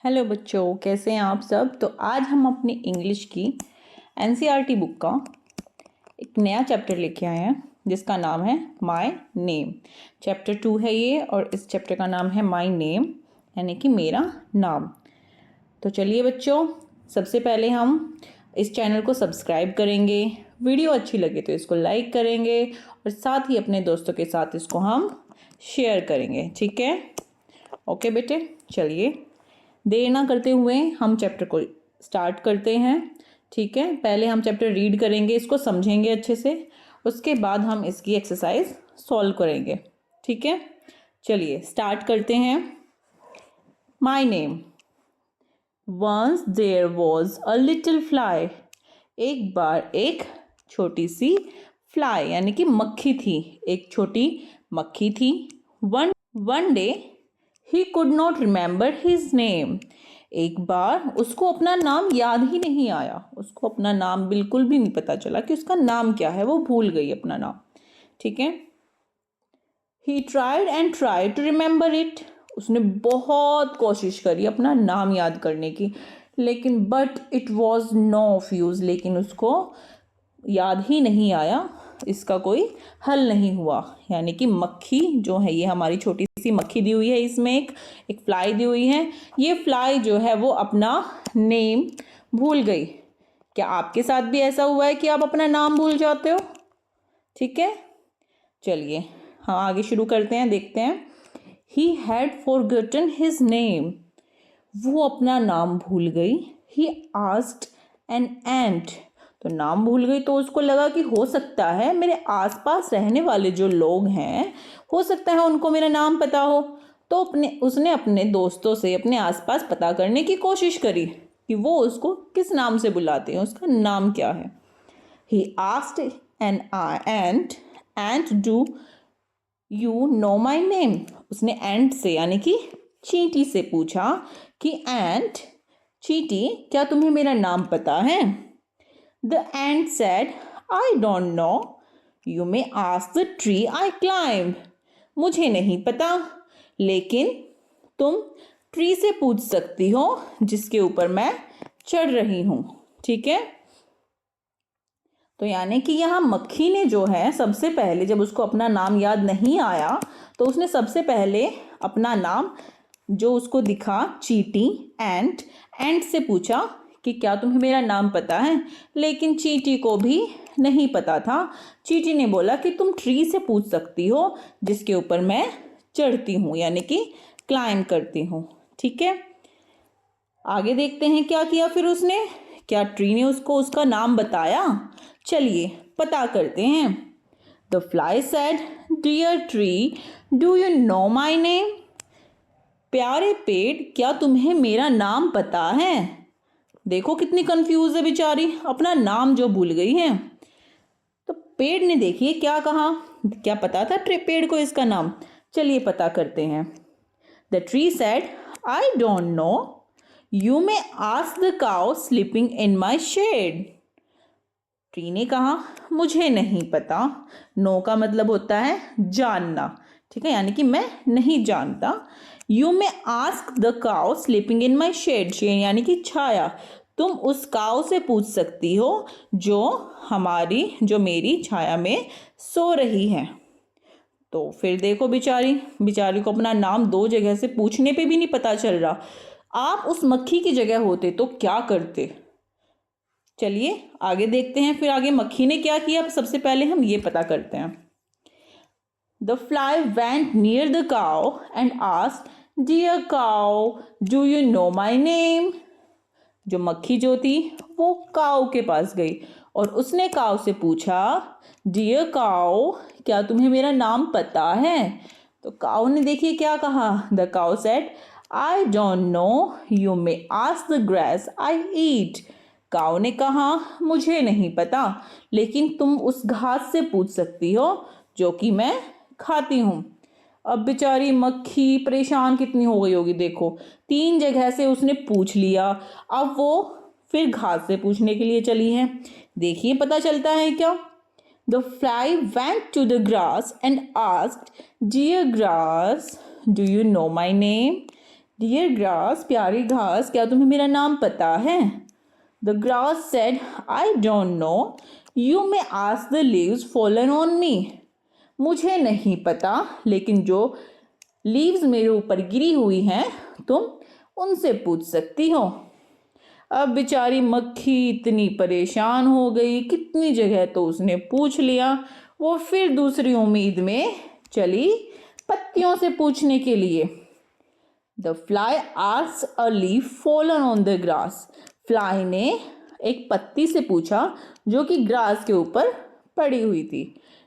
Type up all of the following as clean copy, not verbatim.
Hello बच्चों, कैसे हैं आप सब। तो आज हम अपनी इंग्लिश की एनसीईआरटी बुक का एक नया चैप्टर लेके आए हैं जिसका नाम है माय नेम। चैप्टर 2 है ये और इस चैप्टर का नाम है माय नेम, यानी कि मेरा नाम। तो चलिए बच्चों, सबसे पहले हम इस चैनल को सब्सक्राइब करेंगे, वीडियो अच्छी लगे तो इसको लाइक करेंगे और साथ ही अपने दोस्तों के साथ इसको हम शेयर करेंगे। ठीक है, ओके बेटे। चलिए देर ना करते हुए हम चैप्टर को स्टार्ट करते हैं। ठीक है, पहले हम चैप्टर रीड करेंगे, इसको समझेंगे अच्छे से, उसके बाद हम इसकी एक्सरसाइज सॉल्व करेंगे। ठीक है, चलिए स्टार्ट करते हैं। My name. Once there was a little fly. एक बार एक छोटी सी फ्लाई यानी कि मक्खी थी, एक छोटी मक्खी थी। One day he could not remember his name. एक बार उसको अपना नाम याद ही नहीं आया, उसको अपना नाम बिल्कुल भी नहीं पता चला कि उसका नाम क्या है, वो भूल गई अपना नाम। ठीक है, he tried and tried to remember it. उसने बहुत कोशिश करी अपना नाम याद करने की, लेकिन but it was no of use. लेकिन उसको याद ही नहीं आया, इसका कोई हल नहीं हुआ। यानी कि मक्खी जो है, ये हमारी छोटी सी मक्खी दी हुई है, इसमें एक फ्लाई दी हुई है। ये फ्लाई जो है वो अपना नेम भूल गई। क्या आपके साथ भी ऐसा हुआ है कि आप अपना नाम भूल जाते हो? ठीक है, चलिए हम आगे शुरू करते हैं, देखते हैं। He had forgotten his name. वो अपना नाम भूल गई। He asked an ant. तो नाम भूल गई तो उसको लगा कि हो सकता है मेरे आसपास रहने वाले जो लोग हैं, हो सकता है उनको मेरा नाम पता हो। तो उसने अपने दोस्तों से अपने आसपास पता करने की कोशिश करी कि वो उसको किस नाम से बुलाते हैं, उसका नाम क्या है। He asked an ant do you know my name. उसने एंट से यानी कि चींटी से पूछा कि एंट, चींटी, क्या तुम्हें मेरा नाम पता है? The ant said, I don't know. You may ask the tree I climbed. मुझे नहीं पता, लेकिन तुम ट्री से पूछ सकती हो जिसके ऊपर मैं चढ़ रही हूँ। ठीक है, तो यानी कि यहाँ मक्खी ने जो है सबसे पहले, जब उसको अपना नाम याद नहीं आया तो उसने सबसे पहले अपना नाम जो उसको दिखा, चींटी, एंट से पूछा कि क्या तुम्हें मेरा नाम पता है। लेकिन चींटी को भी नहीं पता था। चींटी ने बोला कि तुम ट्री से पूछ सकती हो जिसके ऊपर मैं चढ़ती हूँ, यानी कि क्लाइंब करती हूँ। ठीक है, आगे देखते हैं क्या किया फिर उसने। क्या ट्री ने उसको उसका नाम बताया? चलिए पता करते हैं। The fly said, dear tree, do you know my name. प्यारे पेड़, क्या तुम्हें मेरा नाम पता है? देखो कितनी कंफ्यूज है बेचारी, अपना नाम जो भूल गई है। तो पेड़ ने देखिए क्या कहा, क्या पता था पेड़ को इसका नाम। चलिए पता करते हैं। The tree said, I don't know, you may ask the cow sleeping in my shade. Tree ने कहा मुझे नहीं पता। नो का मतलब होता है जानना। ठीक है, यानी कि मैं नहीं जानता। You may ask the cow sleeping in my shade, shade यानी कि छाया। तुम उस काउ से पूछ सकती हो जो मेरी छाया में सो रही है। तो फिर देखो बेचारी को अपना नाम दो जगह से पूछने पे भी नहीं पता चल रहा। आप उस मक्खी की जगह होते तो क्या करते? चलिए आगे देखते हैं, फिर आगे मक्खी ने क्या किया, सबसे पहले हम ये पता करते हैं। The fly went near the cow and asked, dear cow, do you know my name. जो मक्खी जो थी वो काऊ के पास गई और उसने काऊ से पूछा, डियर काऊ, क्या तुम्हें मेरा नाम पता है? तो काऊ ने देखिए क्या कहा। The cow said, I don't know, you may ask the grass I eat. Cow ने कहा मुझे नहीं पता, लेकिन तुम उस घास से पूछ सकती हो जो कि मैं खाती हूँ। अब बेचारी मक्खी परेशान कितनी हो गई होगी, देखो 3 जगह से उसने पूछ लिया, अब वो फिर घास से पूछने के लिए चली है। देखिए पता चलता है क्या। The fly went to the grass and asked, dear grass, do you know my name. Dear grass, प्यारी घास, क्या तुम्हें मेरा नाम पता है? The grass said, I don't know, you may ask the leaves fallen on me. मुझे नहीं पता, लेकिन जो लीव्स मेरे ऊपर गिरी हुई हैं तुम उनसे पूछ सकती हो। अब बेचारी मक्खी इतनी परेशान हो गई, कितनी जगह तो उसने पूछ लिया। वो फिर दूसरी उम्मीद में चली पत्तियों से पूछने के लिए। The fly asked a leaf fallen on the grass. Fly ने एक पत्ती से पूछा जो कि ग्रास के ऊपर पड़ी हुई थी।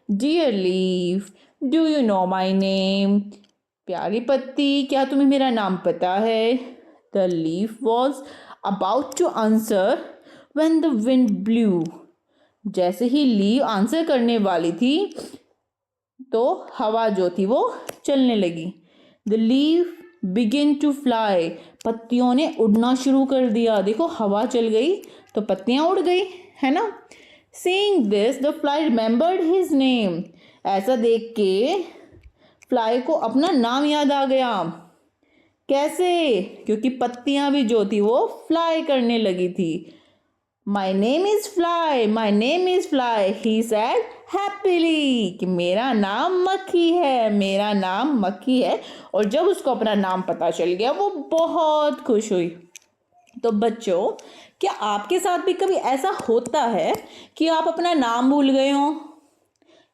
Dear leaf, do you know my name? प्यारी पत्ती, क्या तुम्हें मेरा नाम पता है? The leaf was about to answer when the wind blew. जैसे ही लीव आंसर करने वाली थी तो हवा जो थी वो चलने लगी। The leaf begin to fly. पत्तियों ने उड़ना शुरू कर दिया। देखो हवा चल गई तो पत्तियां उड़ गई, है ना। Seeing this the fly remembered his name. ऐसा देख के फ्लाई को अपना नाम याद आ गया। कैसे? क्योंकि पत्तियां भी जो थी वो फ्लाई करने लगी थी। My name is fly, my name is fly, he sad happily, कि मेरा नाम मक्खी है, मेरा नाम मक्खी है। और जब उसको अपना नाम पता चल गया वो बहुत खुश हुई। तो बच्चों, क्या आपके साथ भी कभी ऐसा होता है कि आप अपना नाम भूल गए हो?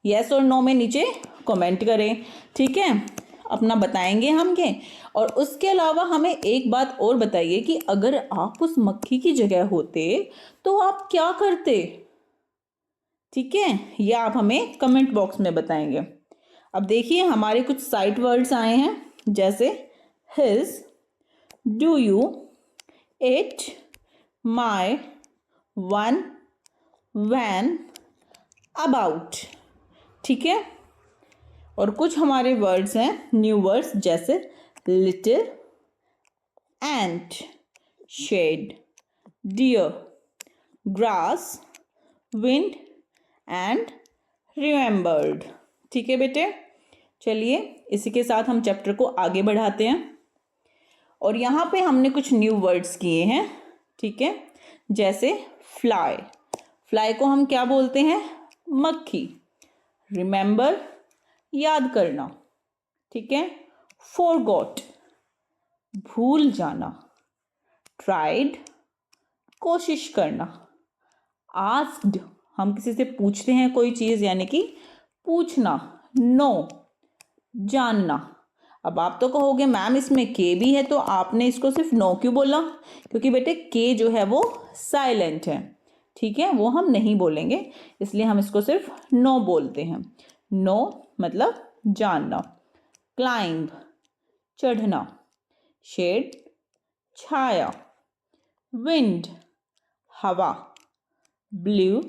यस और नो में नीचे कमेंट करें, ठीक है। अपना बताएंगे हम के। और उसके अलावा हमें एक बात और बताइए कि अगर आप उस मक्खी की जगह होते तो आप क्या करते? ठीक है, ये आप हमें कमेंट बॉक्स में बताएंगे। अब देखिए हमारे कुछ साइट वर्ड्स आए हैं, जैसे his, do you, it, my, one, van, about. ठीक है। और कुछ हमारे वर्ड्स हैं न्यू वर्ड्स, जैसे little, ant, shade, dear, grass, wind and remembered. ठीक है बेटे, चलिए इसी के साथ हम चैप्टर को आगे बढ़ाते हैं। और यहाँ पे हमने कुछ न्यू वर्ड्स किए हैं, ठीक है। जैसे फ्लाई, फ्लाई को हम क्या बोलते हैं? मक्खी। रिमेंबर, याद करना, ठीक है। फॉरगॉट, भूल जाना। ट्राइड, कोशिश करना। आस्क्ड, हम किसी से पूछते हैं कोई चीज़, यानी कि पूछना। नो, जानना। अब आप तो कहोगे मैम इसमें के भी है तो आपने इसको सिर्फ नो क्यों बोला? क्योंकि बेटे के जो है वो साइलेंट है, ठीक है, वो हम नहीं बोलेंगे, इसलिए हम इसको सिर्फ नो बोलते हैं। नो मतलब जानना। क्लाइंब, चढ़ना। शेड, छाया। विंड, हवा। ब्लू,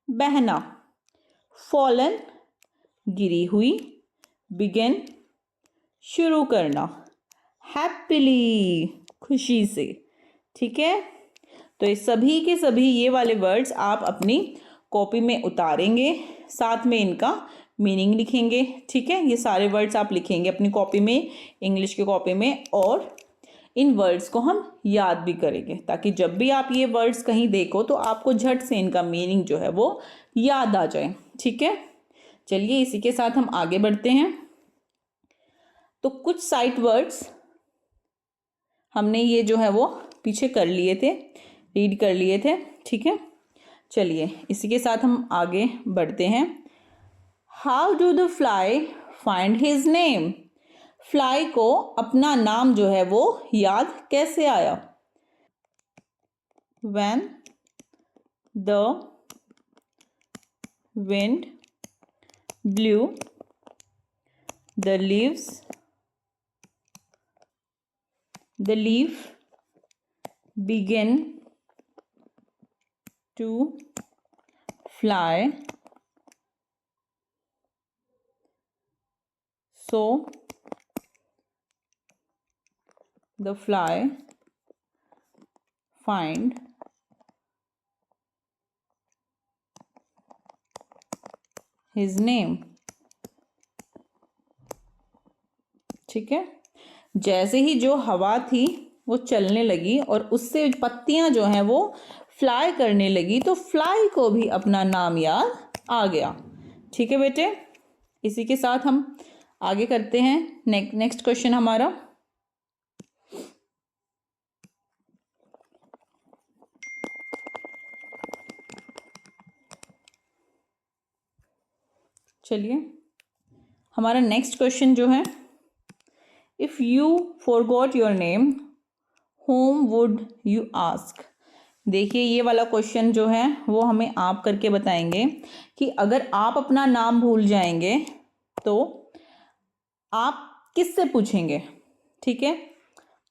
बहना। फॉलन, गिरी हुई। बिगिन, शुरू करना। हैप्पीली, खुशी से। ठीक है, तो ये सभी के सभी ये वाले वर्ड्स आप अपनी कॉपी में उतारेंगे, साथ में इनका मीनिंग लिखेंगे। ठीक है, ये सारे वर्ड्स आप लिखेंगे अपनी कॉपी में, इंग्लिश की कॉपी में, और इन वर्ड्स को हम याद भी करेंगे, ताकि जब भी आप ये वर्ड्स कहीं देखो तो आपको झट से इनका मीनिंग जो है वो याद आ जाए। ठीक है, चलिए इसी के साथ हम आगे बढ़ते हैं। तो कुछ साइट वर्ड्स हमने ये जो है वो पीछे कर लिए थे, रीड कर लिए थे। ठीक है, चलिए इसी के साथ हम आगे बढ़ते हैं। How do the fly find his name? Fly को अपना नाम जो है वो याद कैसे आया? When the wind blew, the leaf began to fly, so the fly find his name। ठीक है, जैसे ही जो हवा थी वो चलने लगी और उससे पत्तियां जो हैं वो फ्लाई करने लगी, तो फ्लाई को भी अपना नाम याद आ गया। ठीक है बेटे, इसी के साथ हम आगे करते हैं। नेक्स्ट क्वेश्चन हमारा, चलिए हमारा नेक्स्ट क्वेश्चन जो है, if you forgot your name whom would you ask. देखिए ये वाला क्वेश्चन जो है वो हमें आप करके बताएंगे कि अगर आप अपना नाम भूल जाएंगे तो आप किससे पूछेंगे। ठीक है,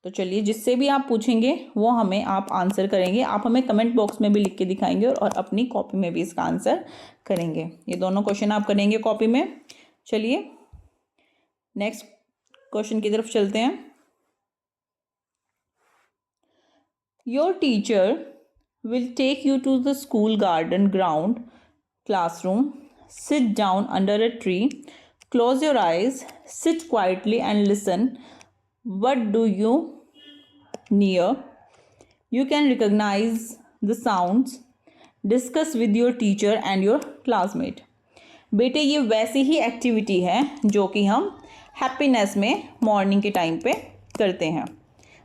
तो चलिए जिससे भी आप पूछेंगे वो हमें आप आंसर करेंगे। आप हमें कमेंट बॉक्स में भी लिख के दिखाएंगे और अपनी कॉपी में भी इसका आंसर करेंगे। ये दोनों क्वेश्चन आप करेंगे कॉपी में। चलिए नेक्स्ट क्वेश्चन की तरफ चलते हैं। Your teacher will take you to the school garden ground classroom. Sit down under a tree, close your eyes, sit quietly and listen. What do you hear? You can recognize the sounds. Discuss with your teacher and your classmate. बेटे ये वैसी ही activity है जो कि हम happiness में morning के time पे करते हैं।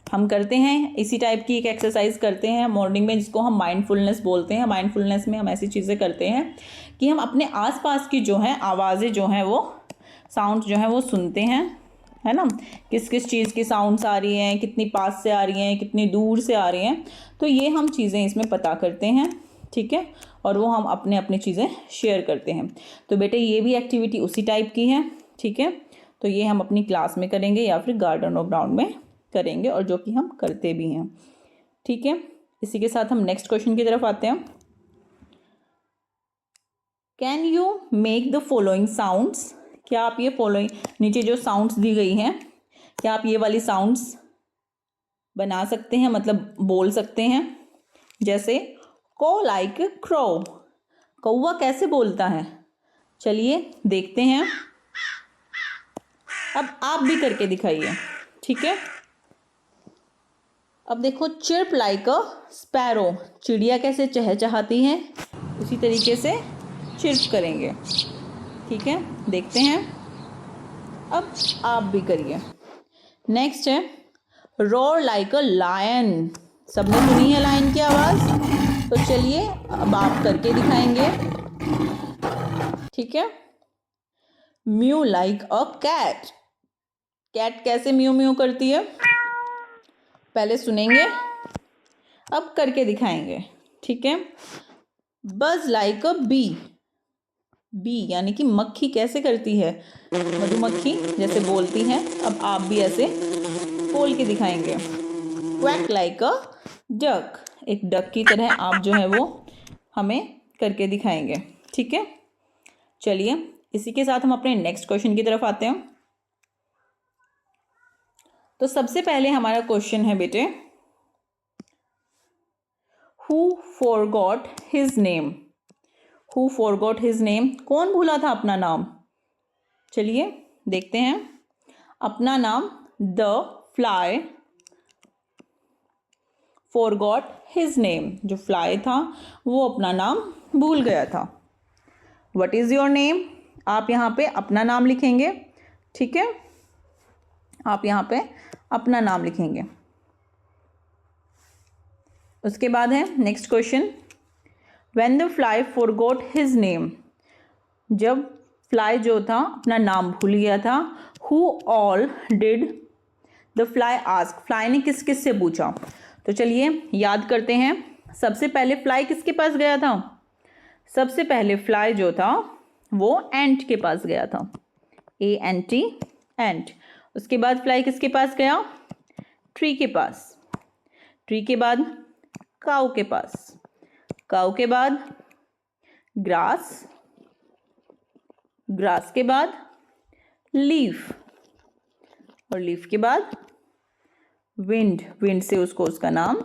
हम करते हैं इसी टाइप की एक एक्सरसाइज करते हैं मॉर्निंग में, जिसको हम माइंडफुलनेस बोलते हैं। माइंडफुलनेस में हम ऐसी चीज़ें करते हैं कि हम अपने आसपास की जो हैं आवाज़ें जो हैं वो साउंड जो हैं वो सुनते हैं, है ना। किस किस चीज़ की साउंड्स आ रही हैं, कितनी पास से आ रही हैं, कितनी दूर से आ रही हैं, तो ये हम चीज़ें इसमें पता करते हैं। ठीक है, और वो हम अपने अपनी चीज़ें शेयर करते हैं। तो बेटे ये भी एक्टिविटी उसी टाइप की है। ठीक है, तो ये हम अपनी क्लास में करेंगे या फिर गार्डन और ग्राउंड में करेंगे, और जो कि हम करते भी हैं। ठीक है, इसी के साथ हम नेक्स्ट क्वेश्चन की तरफ आते हैं। Can you make the following sounds. क्या आप ये फॉलोइंग नीचे जो साउंड्स दी गई हैं, क्या आप ये वाली साउंड्स बना सकते हैं, मतलब बोल सकते हैं। जैसे को लाइक क्रो, कौवा कैसे बोलता है, चलिए देखते हैं। अब आप भी करके दिखाइए। ठीक है, अब देखो चिर्प लाइक अ स्पैरो, चिड़िया कैसे चहचहाती है, उसी तरीके से चिर्प करेंगे। ठीक है, देखते हैं। अब आप भी करिए। नेक्स्ट है रोर लाइक अ लायन, सबने सुनी है लायन की आवाज़, तो चलिए अब आप करके दिखाएंगे। ठीक है, mew like a cat, cat कैसे म्यू म्यू करती है, पहले सुनेंगे अब करके दिखाएंगे। ठीक है, बज लाइक अ बी, बी यानी कि मक्खी कैसे करती है, मधुमक्खी जैसे बोलती है। अब आप भी ऐसे बोल के दिखाएंगे। क्वैक लाइक अ डक, एक डक की तरह आप जो है वो हमें करके दिखाएंगे। ठीक है, चलिए इसी के साथ हम अपने नेक्स्ट क्वेश्चन की तरफ आते हैं। तो सबसे पहले हमारा क्वेश्चन है बेटे, who forgot his name. Who forgot his name, कौन भूला था अपना नाम, चलिए देखते हैं। अपना नाम, the fly forgot his name, जो फ्लाई था वो अपना नाम भूल गया था। व्हाट इज योर नेम, आप यहाँ पे अपना नाम लिखेंगे। ठीक है, आप यहाँ पे अपना नाम लिखेंगे। उसके बाद है next question, when the fly forgot his name, जब फ्लाई जो था अपना नाम भूल गया था। Who all did the fly ask, fly ने किस किस से पूछा, तो चलिए याद करते हैं। सबसे पहले फ्लाई किसके पास गया था, सबसे पहले फ्लाई जो था वो एंट के पास गया था, ANT एंट। उसके बाद फ्लाई किसके पास गया, ट्री के पास, ट्री के बाद काऊ के पास, काऊ के बाद ग्रास, ग्रास के बाद लीफ, और लीफ के बाद विंड, विंड से उसको उसका नाम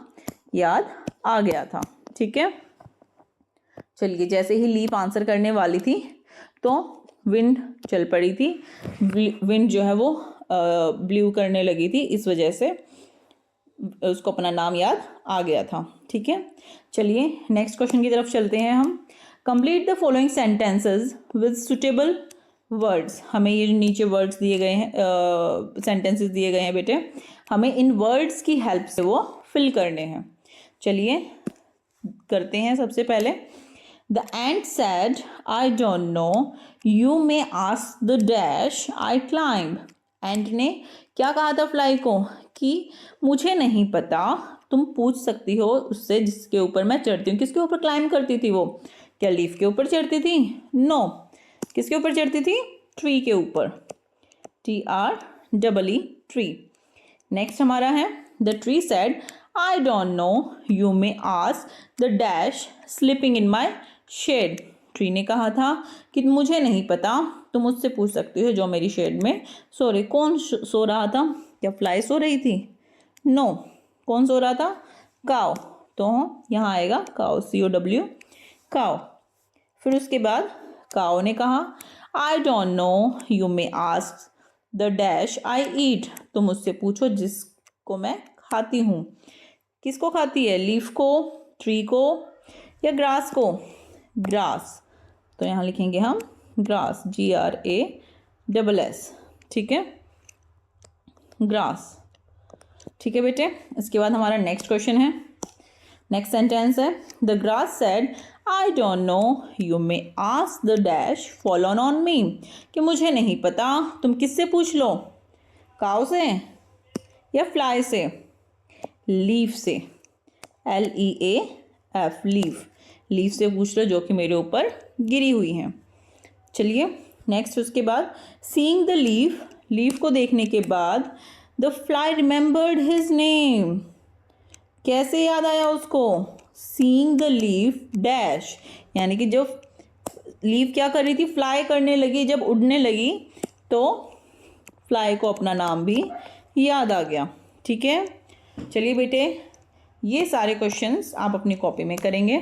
याद आ गया था। ठीक है, चलिए जैसे ही लीफ आंसर करने वाली थी तो विंड चल पड़ी थी। विंड जो है वो ब्लू करने लगी थी, इस वजह से उसको अपना नाम याद आ गया था। ठीक है, चलिए नेक्स्ट क्वेश्चन की तरफ चलते हैं हम। Complete the following sentences with suitable words. हमें ये नीचे वर्ड्स दिए गए हैं, सेंटेंसेस दिए गए हैं बेटे, हमें इन वर्ड्स की हेल्प से वो फिल करने हैं। चलिए करते हैं। सबसे पहले the ant said I don't know you may ask the dash I climb. Ant ने क्या कहा था फ्लाई को कि मुझे नहीं पता, तुम पूछ सकती हो उससे जिसके ऊपर मैं चढ़ती हूँ। किसके ऊपर क्लाइंब करती थी वो? क्या लीफ के ऊपर चढ़ती थी? नो। किसके ऊपर चढ़ती थी? ट्री के ऊपर, TREE ट्री। नेक्स्ट हमारा है the tree said I don't know you may ask the dash sleeping in my shade. Tree ने कहा था कि मुझे नहीं पता, तुम मुझसे पूछ सकती हो जो मेरी शेड में सो रहे। कौन सो रहा था? क्या फ्लाई सो रही थी? नो। कौन सो रहा था? काव। तो यहाँ आएगा काव, COW काव। फिर उसके बाद काव ने कहा I don't know you may ask the dash I eat. तुम मुझसे पूछो जिसको मैं खाती हूँ। किसको खाती है? लीफ को, ट्री को या ग्रास को? ग्रास। तो यहाँ लिखेंगे हम ग्रास, GRASS। ठीक है, ग्रास। ठीक है बेटे, इसके बाद हमारा नेक्स्ट क्वेश्चन है। नेक्स्ट सेंटेंस है the grass said I don't know you may ask the dash fall on me. कि मुझे नहीं पता, तुम किससे पूछ लो? काव से या फ्लाई से? लीफ से, LEAF लीफ। लीफ से पूछ लो जो कि मेरे ऊपर गिरी हुई हैं। चलिए नेक्स्ट, उसके बाद सीइंग द लीफ, लीफ को देखने के बाद the fly remembered his name. कैसे याद आया उसको? सीइंग द लीफ डैश, यानी कि जब लीफ क्या कर रही थी? फ्लाई करने लगी, जब उड़ने लगी तो फ्लाई को अपना नाम भी याद आ गया। ठीक है, चलिए बेटे ये सारे क्वेश्चंस आप अपनी कॉपी में करेंगे।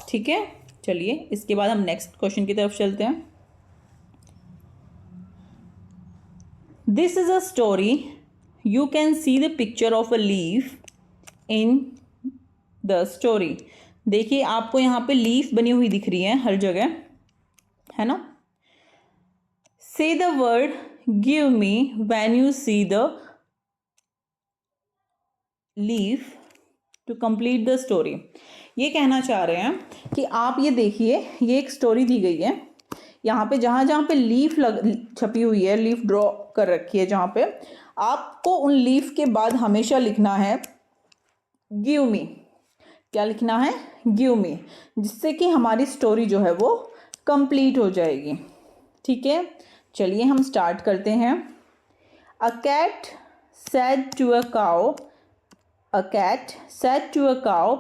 ठीक है, चलिए इसके बाद हम नेक्स्ट क्वेश्चन की तरफ चलते हैं। This is a story, you can see the picture of a leaf in the story. देखिए आपको यहाँ पे लीफ बनी हुई दिख रही है हर जगह, है ना? Say the word give me when you see the leaf to complete the story. ये कहना चाह रहे हैं कि आप ये देखिए, ये एक स्टोरी दी गई है, यहाँ पे जहाँ जहाँ पे लीफ छपी हुई है, लीफ ड्रॉ कर रखी है, जहाँ पे आपको उन लीफ के बाद हमेशा लिखना है गिव मी। क्या लिखना है? गिव मी, जिससे कि हमारी स्टोरी जो है वो कंप्लीट हो जाएगी। ठीक है, चलिए हम स्टार्ट करते हैं। A cat said to a cow, a cat said to a cow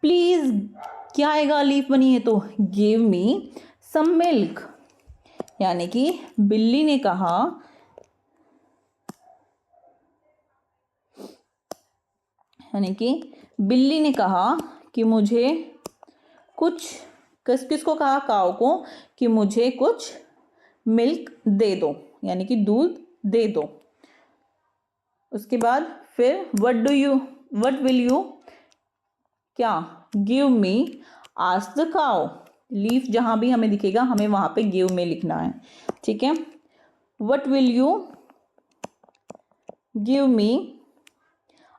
please, क्या आएगा? लीफ बनी है तो गिव मी सम मिल्क। यानी कि बिल्ली ने कहा, यानी कि बिल्ली ने कहा कि मुझे कुछ, किसको कहा? काऊ को, कि मुझे कुछ मिल्क दे दो, यानी कि दूध दे दो। उसके बाद फिर व्हाट विल यू, क्या? Give me ask the cow. Leaf जहां भी हमें दिखेगा हमें वहां पे गिव में लिखना है। ठीक है, what will you give me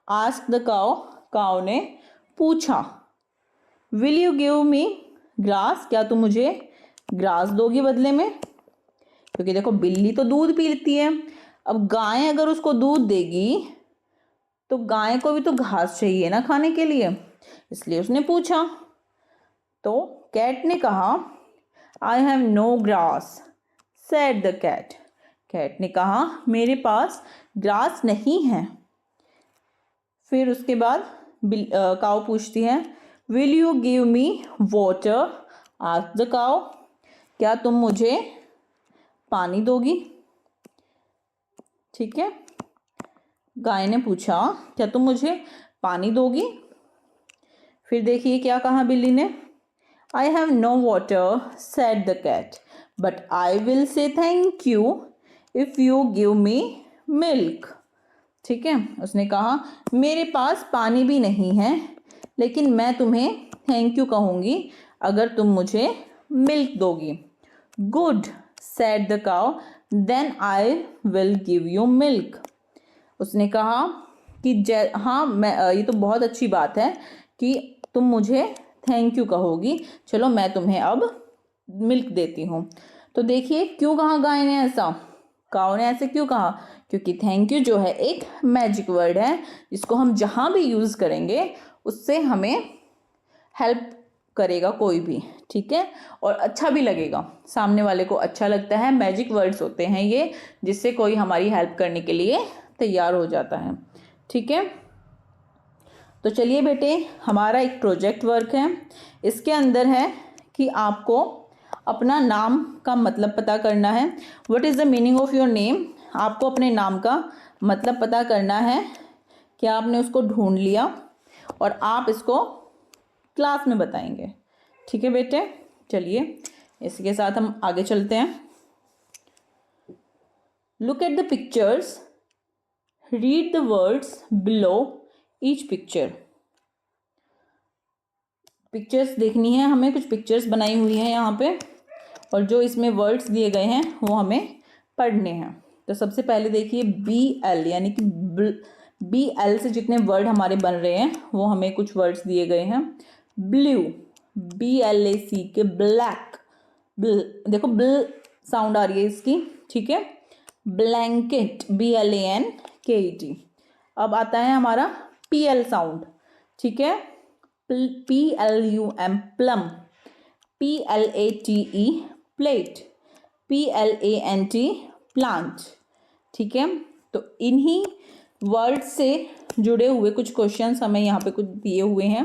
ask the cow, cow ने पूछा। Will you give me grass, क्या तुम मुझे ग्रास दोगी बदले में? क्योंकि देखो बिल्ली तो दूध पीती है, अब गाय अगर उसको दूध देगी तो गाय को भी तो घास चाहिए ना खाने के लिए, इसलिए उसने पूछा। तो कैट ने कहा I have no grass said the cat. Cat ने कहा मेरे पास ग्रास नहीं है। फिर उसके बाद काऊ पूछती है will you give me water ask the cow, क्या तुम मुझे पानी दोगी? ठीक है, गाय ने पूछा क्या तुम मुझे पानी दोगी? फिर देखिए क्या कहा बिल्ली ने, I have no water said the cat but I will say thank you if you give me milk. ठीक है, उसने कहा मेरे पास पानी भी नहीं है, लेकिन मैं तुम्हें थैंक यू कहूँगी अगर तुम मुझे मिल्क दोगी। Good said the cow, then I will give you milk. उसने कहा कि हाँ मैं ये तो बहुत अच्छी बात है कि तुम मुझे थैंक यू कहोगी, चलो मैं तुम्हें अब मिल्क देती हूँ। तो देखिए क्यों कहा गाय ने ऐसा, काऊ ने ऐसे क्यों कहा, क्योंकि थैंक यू जो है एक मैजिक वर्ड है जिसको हम जहाँ भी यूज़ करेंगे उससे हमें हेल्प करेगा कोई भी। ठीक है, और अच्छा भी लगेगा, सामने वाले को अच्छा लगता है। मैजिक वर्ड्स होते हैं ये जिससे कोई हमारी हेल्प करने के लिए तैयार हो जाता है। ठीक है, तो चलिए बेटे, हमारा एक प्रोजेक्ट वर्क है, इसके अंदर है कि आपको अपना नाम का मतलब पता करना है। What is the meaning of your name, आपको अपने नाम का मतलब पता करना है। क्या आपने उसको ढूंढ लिया और आप इसको क्लास में बताएंगे। ठीक है बेटे, चलिए इसके साथ हम आगे चलते हैं। Look at the pictures, read the words below each picture. Pictures देखनी है हमें, कुछ पिक्चर्स बनाई हुई हैं यहाँ पे, और जो इसमें वर्ड्स दिए गए हैं वो हमें पढ़ने हैं। तो सबसे पहले देखिए BL, यानी कि BL से जितने वर्ड हमारे बन रहे हैं वो हमें कुछ वर्ड्स दिए गए हैं। ब्लू, BLAC के ब्लैक, देखो बिल साउंड आ रही है इसकी। ठीक है, ब्लैंकेट, BLANKET। अब आता है हमारा PL साउंड। ठीक है, PLUM plum, PLATE plate, PLANT plant. ठीक है, तो इन्हीं वर्ड से जुड़े हुए कुछ क्वेश्चंस हमें यहाँ पे कुछ दिए हुए हैं।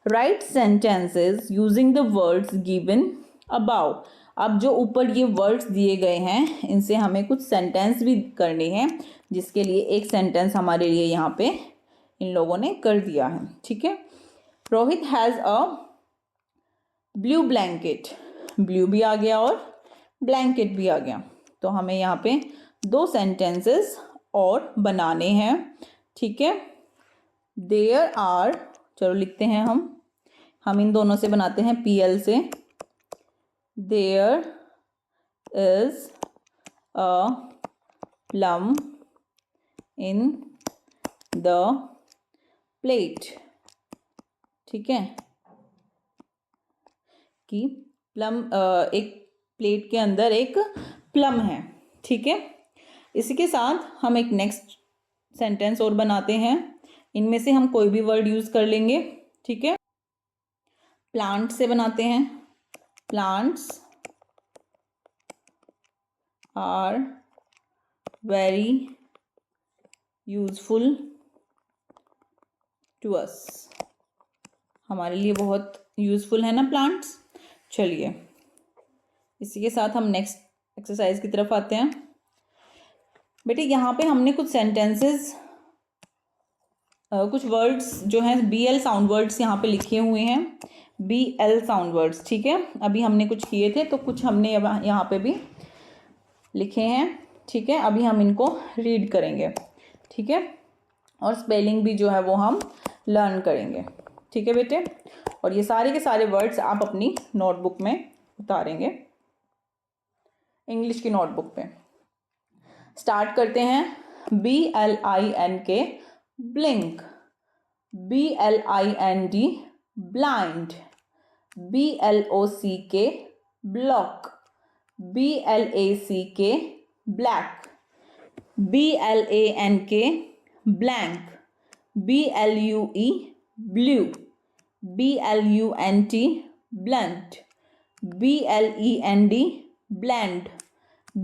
Right sentences using the words given about. अब जो ऊपर ये वर्ड्स दिए गए हैं इनसे हमें कुछ सेंटेंस भी करने हैं, जिसके लिए एक सेंटेंस हमारे लिए यहाँ पे इन लोगों ने कर दिया है। ठीक है, Rohit has a blue blanket, blue भी आ गया और ब्लैंकेट भी आ गया। तो हमें यहाँ पे 2 सेंटेंसेस और बनाने हैं। ठीक है, देयर आर, चलो लिखते हैं हम इन दोनों से बनाते हैं, PL से। There is a plum in the plate. ठीक है, कि प्लम, एक प्लेट के अंदर एक प्लम है। ठीक है, इसी के साथ हम एक नेक्स्ट सेंटेंस और बनाते हैं, इनमें से हम कोई भी वर्ड यूज कर लेंगे। ठीक है, प्लांट से बनाते हैं। Plants are very useful to us, हमारे लिए बहुत यूजफुल है ना प्लांट्स। चलिए इसी के साथ हम नेक्स्ट एक्सरसाइज की तरफ आते हैं। बेटे यहाँ पे हमने कुछ सेंटेंसेस, कुछ वर्ड्स जो हैं BL साउंड वर्ड्स यहाँ पे लिखे हुए हैं, BL साउंड वर्ड्स। ठीक है, अभी हमने कुछ किए थे तो कुछ हमने यहाँ पे भी लिखे हैं। ठीक है, अभी हम इनको रीड करेंगे। ठीक है, और स्पेलिंग भी जो है वो हम लर्न करेंगे। ठीक है बेटे, और ये सारे के सारे वर्ड्स आप अपनी नोटबुक में उतारेंगे, इंग्लिश की नोटबुक पे। स्टार्ट करते हैं। BLINK blink, BLIND blind, BLOCK block, BLACK black, BLANK blank, BLUE blue, BLUNT blunt, BLEND blend,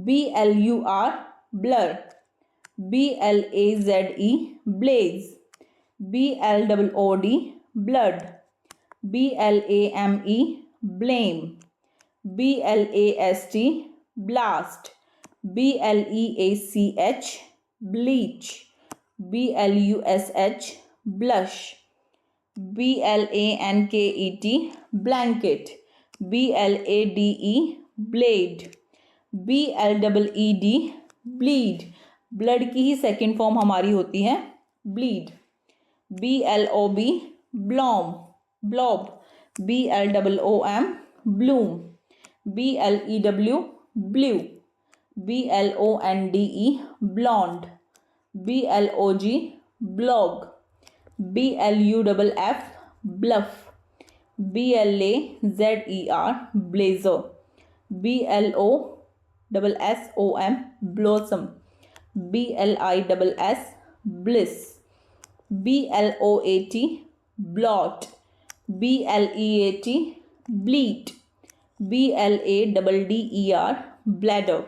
BLUR blur, BLAZE blaze, BLOOD blood, BLAME blame, BLAST blast, BLEACH bleach, BLUSH blush, BLANKET blanket, BLADE blade, BLEED bleed, blood की ही second form हमारी होती है bleed. BLOB blob, blob. BLOOM bloom. BLEW blew. BLONDE blonde. BLOG blog. BLUFF bluff. BLAZER blazer. BLOSSOM blossom. BLISS bliss. BLOAT bloat. BLEAT bleat. BLADDER bladder.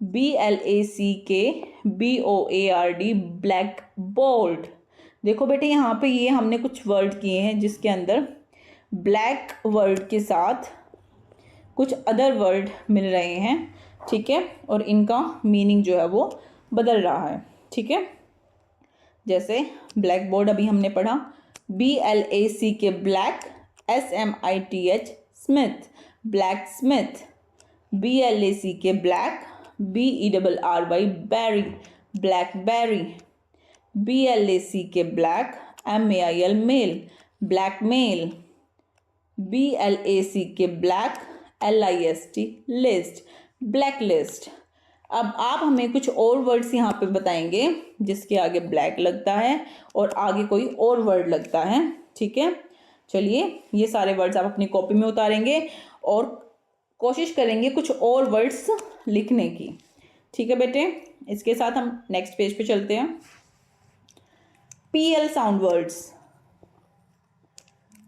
BLACKBOARD blackboard. देखो बेटे यहाँ पे ये हमने कुछ वर्ड किए हैं जिसके अंदर ब्लैक वर्ड के साथ कुछ अदर वर्ड मिल रहे हैं, ठीक है, और इनका मीनिंग जो है वो बदल रहा है, ठीक है। जैसे ब्लैक बोर्ड अभी हमने पढ़ा, BLACK black, SMITH smith, blacksmith. BLACK black, BERRY berry, blackberry. BLACK black, MAIL mail, blackmail. BLACK black, LIST list, blacklist. अब आप हमें कुछ और वर्ड्स यहाँ पे बताएंगे जिसके आगे ब्लैक लगता है और आगे कोई और वर्ड लगता है, ठीक है। चलिए ये सारे वर्ड्स आप अपनी कॉपी में उतारेंगे और कोशिश करेंगे कुछ और वर्ड्स लिखने की, ठीक है बेटे। इसके साथ हम नेक्स्ट पेज पे चलते हैं। PL साउंड वर्ड्स,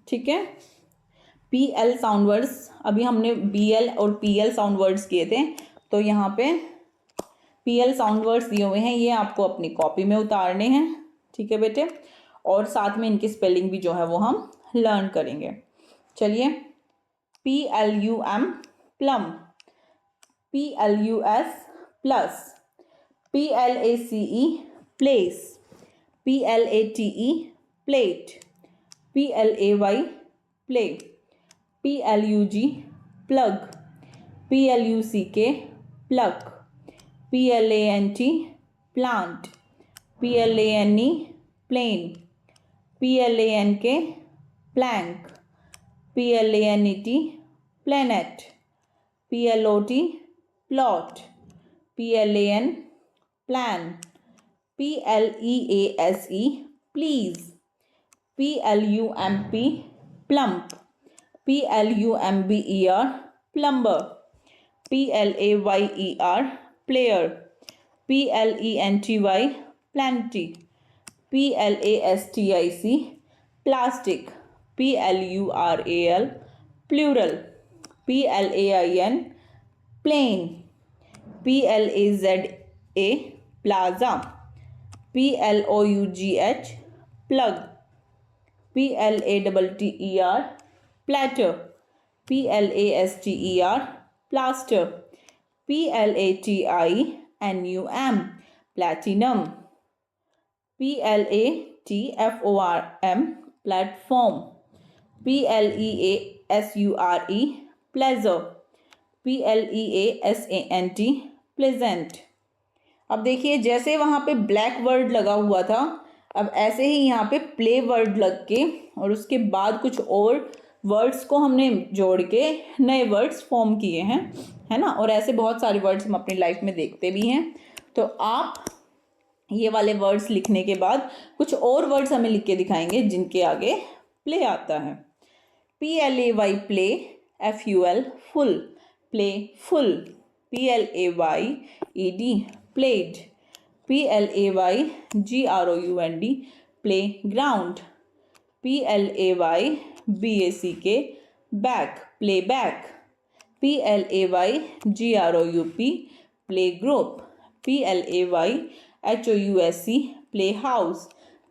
ठीक है। PL साउंड वर्ड्स, अभी हमने BL और PL साउंड वर्ड्स किए थे, तो यहाँ पे PL साउंड वर्ड्स दिए हुए हैं, ये आपको अपनी कॉपी में उतारने हैं, ठीक है बेटे, और साथ में इनकी स्पेलिंग भी जो है वो हम लर्न करेंगे। चलिए, PLUM plum, PLUS plus, PLACE place, PLATE plate, PLAY play, PLUG plug, PLUCK pluck, PLANT plant, PLANE plane, PLANK plank, PLANET planet, PLOT plot, PLAN plan, PLEASE please, PLUMP plump, PLUMBER plumber, PLAYER player, PLENTY plenty, PLASTIC plastic, PLURAL plural, PLAIN plain, PLAZA plaza, PLOUGH plug, PLATTER platter, PLASTER plaster, PLATINUM platinum, PLATFORM platform, PLEASURE pleasure, PLEASANT pleasant. अब देखिए जैसे वहाँ पे black word लगा हुआ था, अब ऐसे ही यहाँ पे प्ले वर्ड लग के और उसके बाद कुछ और वर्ड्स को हमने जोड़ के नए वर्ड्स फॉर्म किए हैं, है ना। और ऐसे बहुत सारे वर्ड्स हम अपनी लाइफ में देखते भी हैं। तो आप ये वाले वर्ड्स लिखने के बाद कुछ और वर्ड्स हमें लिख के दिखाएंगे जिनके आगे प्ले आता है। PLAY play, FUL full, play full, PLAYED played, PLAYGROUND play ground, PLAYBACK back, play back, PLAYGROUP play group, PLAYHOUSE play house,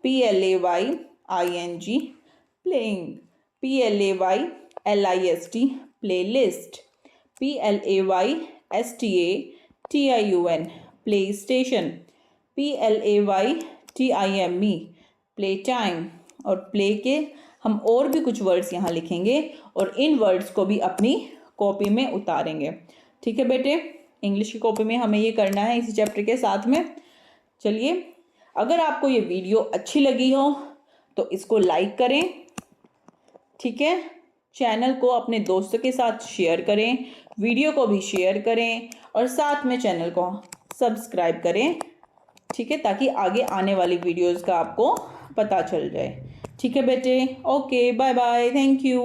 PLAYING playing, PLAYLIST play list, PLAYSTATION play station, PLAYTIME play time. और play के हम और भी कुछ words यहाँ लिखेंगे और इन words को भी अपनी कॉपी में उतारेंगे, ठीक है बेटे। इंग्लिश की कॉपी में हमें ये करना है इसी चैप्टर के साथ में। चलिए, अगर आपको ये वीडियो अच्छी लगी हो तो इसको लाइक करें, ठीक है। चैनल को अपने दोस्तों के साथ शेयर करें, वीडियो को भी शेयर करें और साथ में चैनल को सब्सक्राइब करें, ठीक है, ताकि आगे आने वाली वीडियोस का आपको पता चल जाए। ठीक है बेटे, okay, bye bye, thank you.